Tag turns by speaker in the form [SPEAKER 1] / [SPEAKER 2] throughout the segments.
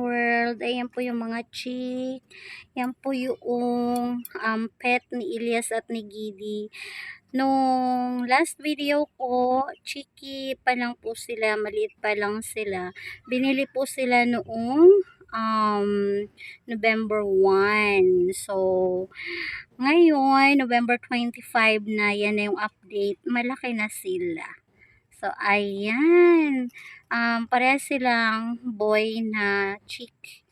[SPEAKER 1] World. Ayan po yung mga chick. Yan po yung pet ni Ilyas at ni Gidi. Nung last video ko, chiki pa lang po sila, maliit pa lang sila. Binili po sila noong November 1. So, ngayon, November 25 na, yan na yung update. Malaki na sila. So, ayan. Parehas silang boy na chick.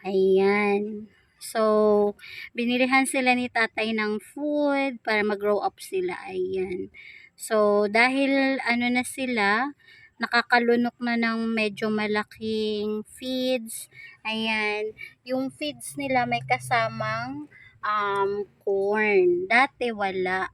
[SPEAKER 1] Ayan. So, binilihan sila ni tatay ng food para mag-grow up sila. Ayan. So, dahil ano na sila, nakakalunok na ng medyo malaking feeds. Ayan. Yung feeds nila may kasamang corn. Dati wala.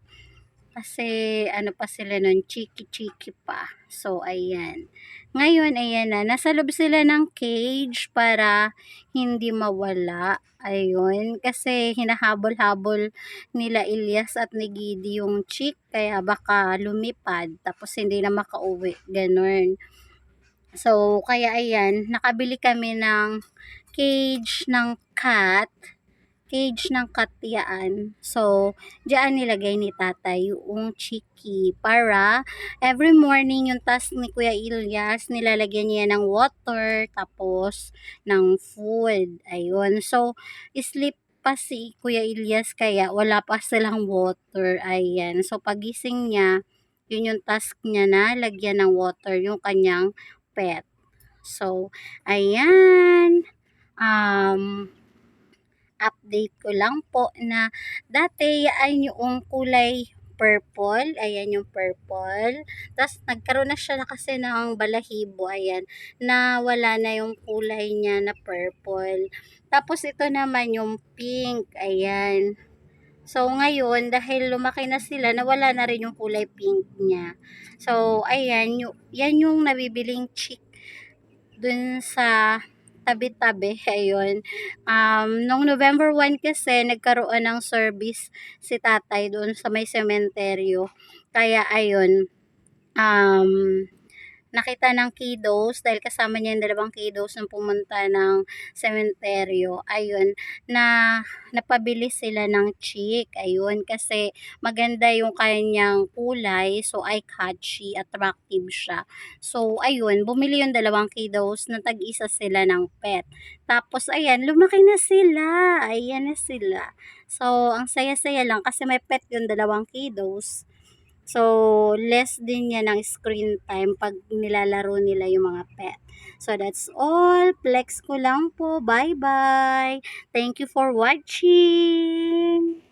[SPEAKER 1] Kasi ano pa sila nun, chiki-chiki pa. So, ayan. Ngayon, ayan na. Nasa loob sila ng cage para hindi mawala. Ayun. Kasi hinahabol-habol nila Ilyas at ni Gidi yung chick. Kaya baka lumipad. Tapos hindi na makauwi. Ganun. So, kaya ayan. Nakabili kami ng cage ng cat. Cage ng katyaan. So, diyan nilagay ni tatay yung chiki para every morning yung task ni Kuya Ilyas, nilalagyan niya ng water tapos ng food. Ayun. So, sleep pa si Kuya Ilyas kaya wala pa silang water. Ayan. So, pagising niya, yun yung task niya na lagyan ng water yung kanyang pet. So, ayan. Update ko lang po na dati yan yung kulay purple, ayan yung purple, tapos nagkaroon na siya na kasi ng balahibo, ayan, na wala na yung kulay niya na purple, tapos ito naman yung pink, ayan. So ngayon dahil lumaki na sila, nawala na rin yung kulay pink niya. So ayan, yan yung nabibiling chick dun sa tabi-tabi, ayun. Nung November 1 kasi, nagkaroon ng service si tatay doon sa may sementeryo. Kaya, ayun, nakita ng kiddos, dahil kasama niya yung dalawang kiddos nung pumunta ng sementeryo, ayun, na napabili sila ng chick, ayun, kasi maganda yung kanyang kulay, so eye-catchy, attractive siya. So, ayun, bumili yung dalawang kiddos na tag-isa sila ng pet. Tapos, ayan, lumaki na sila, ayan na sila. So, ang saya-saya lang kasi may pet yung dalawang kiddos. So, less din yan ng screen time pag nilalaro nila yung mga pet. So, that's all. Flex ko lang po. Bye-bye. Thank you for watching.